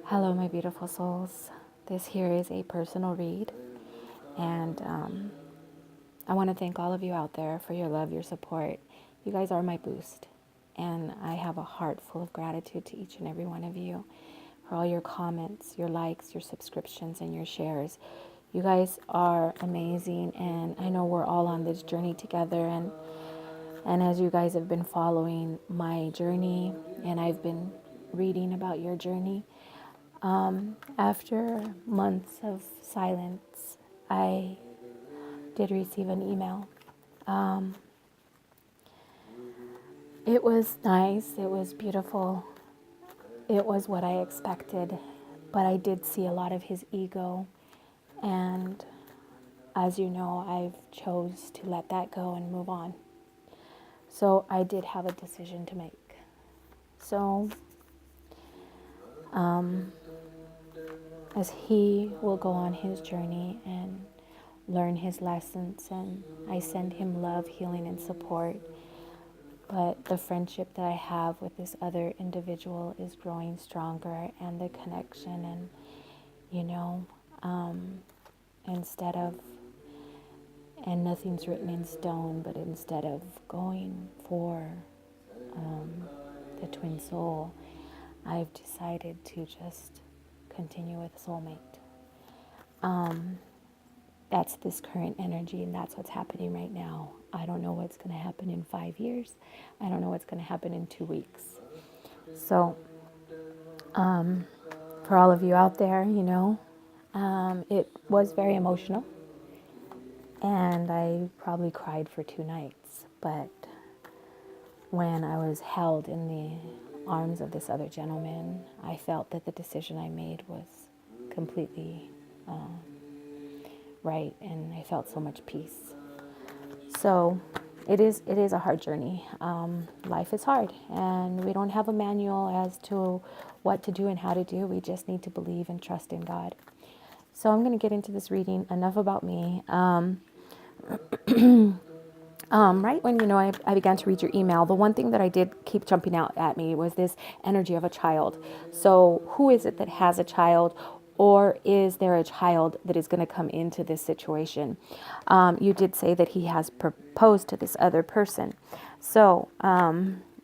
Hello, my beautiful souls. This here is a personal read, and I want to thank all of you out there for your love, your support. You guys are my boost, and I have a heart full of gratitude to each and every one of you for all your comments, your likes, your subscriptions, and your shares. You guys are amazing, and I know we're all on this journey together. And as you guys have been following my journey, and I've been reading about your journey. After months of silence, I did receive an email. It was nice, it was beautiful, it was what I expected, but I did see a lot of his ego, and as you know, I've chose to let that go and move on. So I did have a decision to make. So as he will go on his journey and learn his lessons, and I send him love, healing, and support. But the friendship that I have with this other individual is growing stronger, and the connection, and you know, instead of, and nothing's written in stone, but instead of going for the twin soul, I've decided to just continue with soulmate. That's this current energy, and that's what's happening right now. I don't know what's going to happen in 5 years. I don't know what's going to happen in 2 weeks. So, for all of you out there, it was very emotional, and I probably cried for 2 nights. But when I was held in the arms of this other gentleman, I felt that the decision I made was completely right, and I felt so much peace. So it is a hard journey. Life is hard, and we don't have a manual as to what to do and how to do. We just need to believe and trust in God. So I'm going to get into this reading. Enough about me. Right when, I began to read your email, the one thing that I did keep jumping out at me was this energy of a child. So who is it that has a child, or is there a child that is going to come into this situation? You did say that he has proposed to this other person. So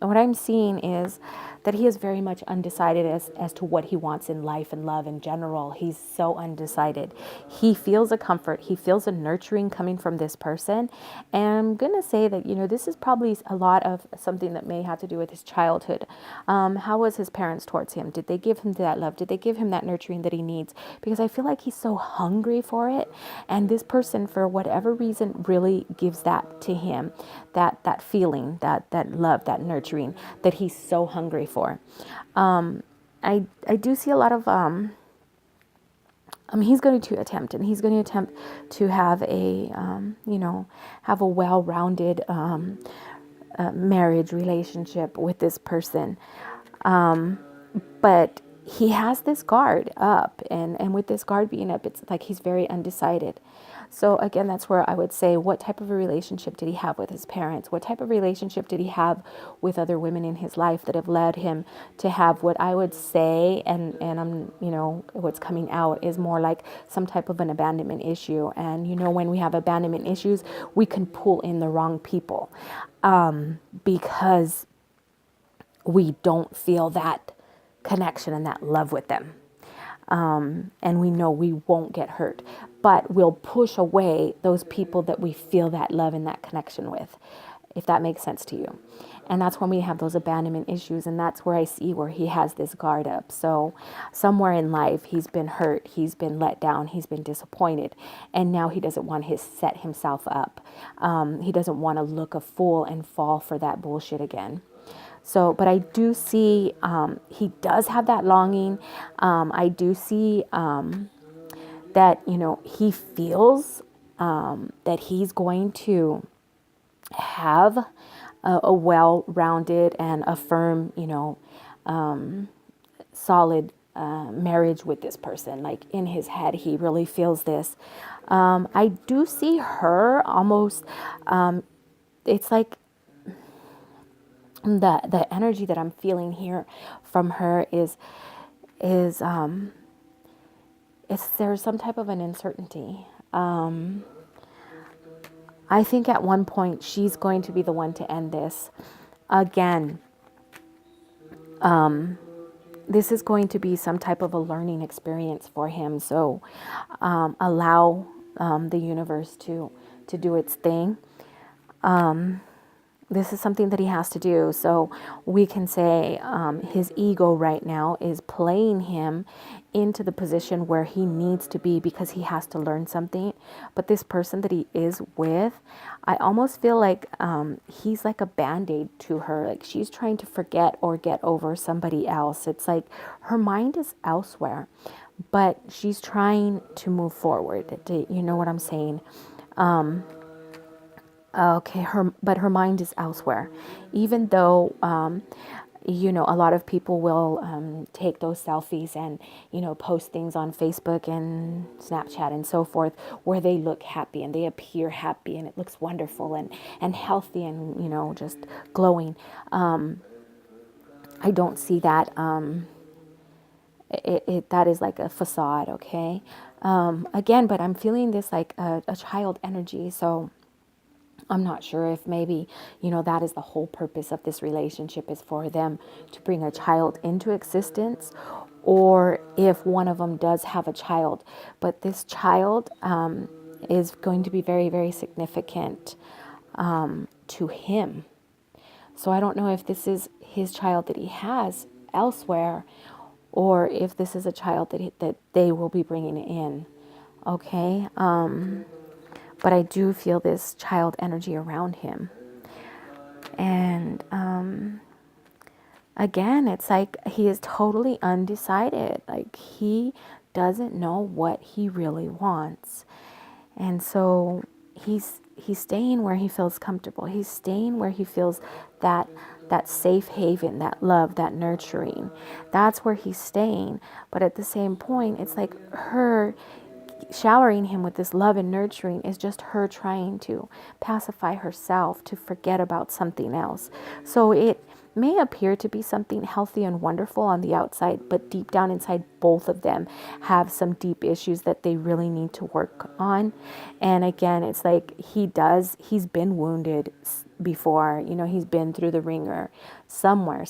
what I'm seeing is that he is very much undecided as to what he wants in life and love in general. He's so undecided. He feels a comfort. He feels a nurturing coming from this person. And I'm going to say that, this is probably a lot of something that may have to do with his childhood. How was his parents towards him? Did they give him that love? Did they give him that nurturing that he needs? Because I feel like he's so hungry for it. And this person, for whatever reason, really gives that to him, that feeling, that love, that nurturing that he's so hungry for. I do see a lot of he's going to attempt, and he's going to attempt to have have a well-rounded marriage relationship with this person, but he has this guard up, and with this guard being up, it's like he's very undecided. So again, that's where I would say, what type of a relationship did he have with his parents? What type of relationship did he have with other women in his life that have led him to have what I would say, and I'm, what's coming out is more like some type of an abandonment issue. And, when we have abandonment issues, we can pull in the wrong people because we don't feel that connection and that love with them. And we know we won't get hurt, but we'll push away those people that we feel that love and that connection with, if that makes sense to you. And that's when we have those abandonment issues, and that's where I see where he has this guard up. So somewhere in life, he's been hurt, he's been let down, he's been disappointed, and now he doesn't want to set himself up. He doesn't want to look a fool and fall for that bullshit again. So, but I do see he does have that longing. I do see that, he feels that he's going to have a well-rounded and a firm, solid marriage with this person. Like in his head, he really feels this. I do see her almost, it's like, the energy that I'm feeling here from her is is there's some type of an uncertainty. I think at one point she's going to be the one to end this. Again, this is going to be some type of a learning experience for him. So allow the universe to do its thing. This is something that he has to do. So we can say his ego right now is playing him into the position where he needs to be because he has to learn something. But this person that he is with, I almost feel like he's like a band-aid to her. Like she's trying to forget or get over somebody else. It's like her mind is elsewhere, but she's trying to move forward. You know what I'm saying? Okay, but her mind is elsewhere. Even though, a lot of people will take those selfies and, post things on Facebook and Snapchat and so forth where they look happy and they appear happy and it looks wonderful and healthy and, just glowing. I don't see that. That is like a facade, okay? Again, but I'm feeling this like a child energy, so I'm not sure if maybe, that is the whole purpose of this relationship is for them to bring a child into existence, or if one of them does have a child. But this child is going to be very, very significant to him. So I don't know if this is his child that he has elsewhere, or if this is a child that they will be bringing in. Okay. But I do feel this child energy around him. And again, it's like he is totally undecided. Like he doesn't know what he really wants. And so he's staying where he feels comfortable. He's staying where he feels that safe haven, that love, that nurturing. That's where he's staying. But at the same point, it's like her showering him with this love and nurturing is just her trying to pacify herself, to forget about something else. So it may appear to be something healthy and wonderful on the outside, but deep down inside, both of them have some deep issues that they really need to work on. And again, it's like he's been wounded before, he's been through the ringer somewhere.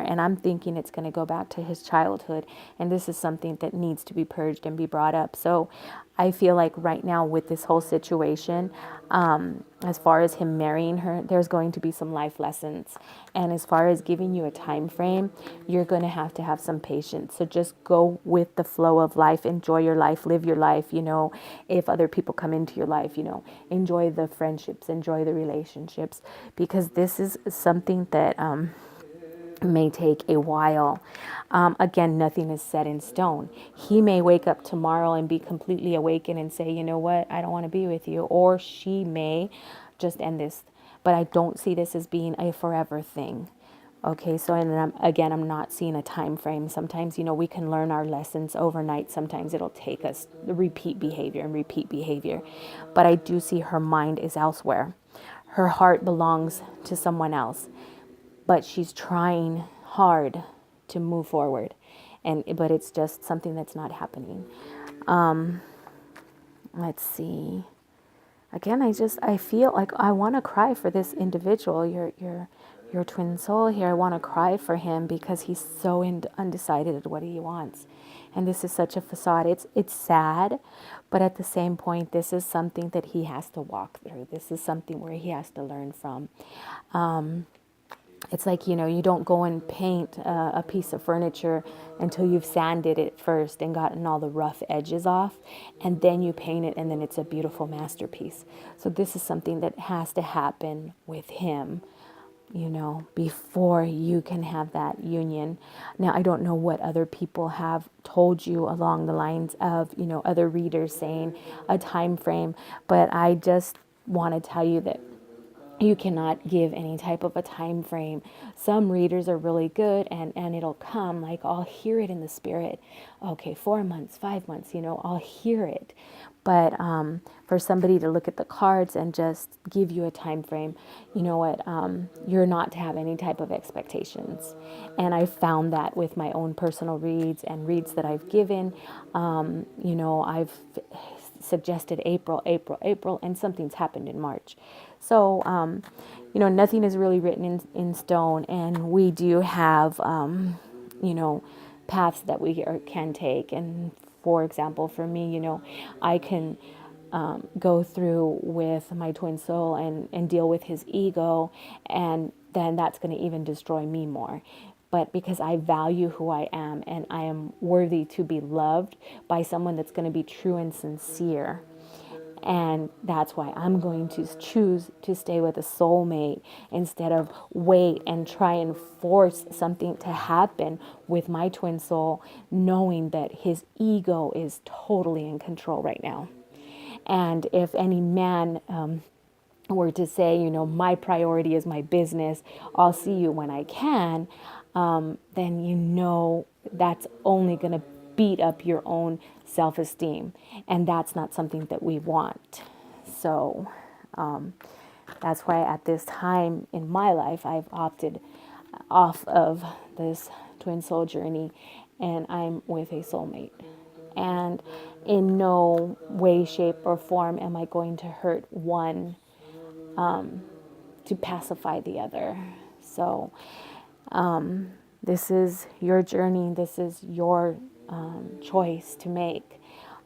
And I'm thinking it's going to go back to his childhood. And this is something that needs to be purged and be brought up. So I feel like right now with this whole situation, as far as him marrying her, there's going to be some life lessons. And as far as giving you a time frame, you're going to have some patience. So just go with the flow of life, enjoy your life, live your life, if other people come into your life, enjoy the friendships, enjoy the relationships, because this is something that may take a while. Again, nothing is set in stone. He may wake up tomorrow and be completely awakened and say, you know what, I don't want to be with you. Or she may just end this. But I don't see this as being a forever thing. Okay, so I'm not seeing a time frame. Sometimes, we can learn our lessons overnight. Sometimes it'll take us repeat behavior. But I do see her mind is elsewhere. Her heart belongs to someone else. But she's trying hard to move forward, but it's just something that's not happening. Let's see. Again, I feel like I want to cry for this individual, your twin soul here. I want to cry for him because he's so undecided what he wants, and this is such a facade. It's sad, but at the same point, this is something that he has to walk through. This is something where he has to learn from. It's like, you don't go and paint a piece of furniture until you've sanded it first and gotten all the rough edges off, and then you paint it, and then it's a beautiful masterpiece. So this is something that has to happen with him, before you can have that union. Now, I don't know what other people have told you along the lines of, other readers saying a time frame, but I just want to tell you that You cannot give any type of a time frame. Some readers are really good, and it'll come, like I'll hear it in the spirit. Okay, 4 months, 5 months, I'll hear it. But for somebody to look at the cards and just give you a time frame, you know what, you're not to have any type of expectations. And I found that with my own personal reads and reads that I've given. I've suggested April, and something's happened in March. So, nothing is really written in stone, and we do have, paths that we can take. And for example, for me, I can go through with my twin soul and deal with his ego, and then that's going to even destroy me more. But because I value who I am and I am worthy to be loved by someone that's going to be true and sincere, and that's why I'm going to choose to stay with a soulmate instead of wait and try and force something to happen with my twin soul, knowing that his ego is totally in control right now. And if any man were to say, my priority is my business, I'll see you when I can, then that's only going to beat up your own self-esteem. And that's not something that we want. So that's why at this time in my life, I've opted off of this twin soul journey, and I'm with a soulmate. And in no way, shape, or form am I going to hurt one to pacify the other. So this is your journey. This is your choice to make.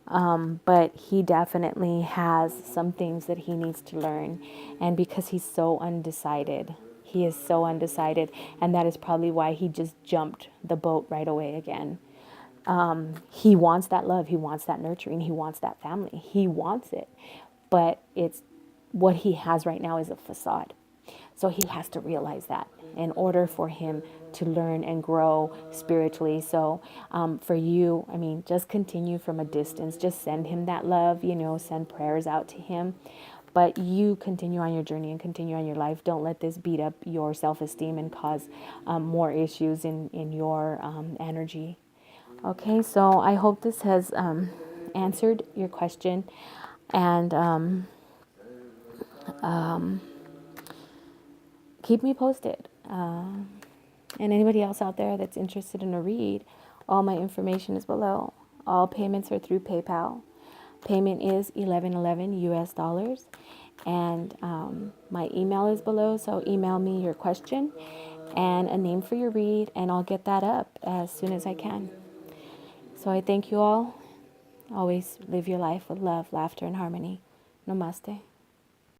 But he definitely has some things that he needs to learn. And because he's so undecided, he is so undecided. And that is probably why he just jumped the boat right away again. He wants that love. He wants that nurturing. He wants that family. He wants it. But it's what he has right now is a facade. So he has to realize that in order for him to learn and grow spiritually. So for you, just continue from a distance. Just send him that love, send prayers out to him. But you continue on your journey and continue on your life. Don't let this beat up your self-esteem and cause more issues in your energy. Okay, so I hope this has answered your question. And keep me posted. And anybody else out there that's interested in a read, all my information is below. All payments are through PayPal. Payment is $11.11 US. And my email is below, so email me your question and a name for your read, and I'll get that up as soon as I can. So I thank you all. Always live your life with love, laughter, and harmony. Namaste.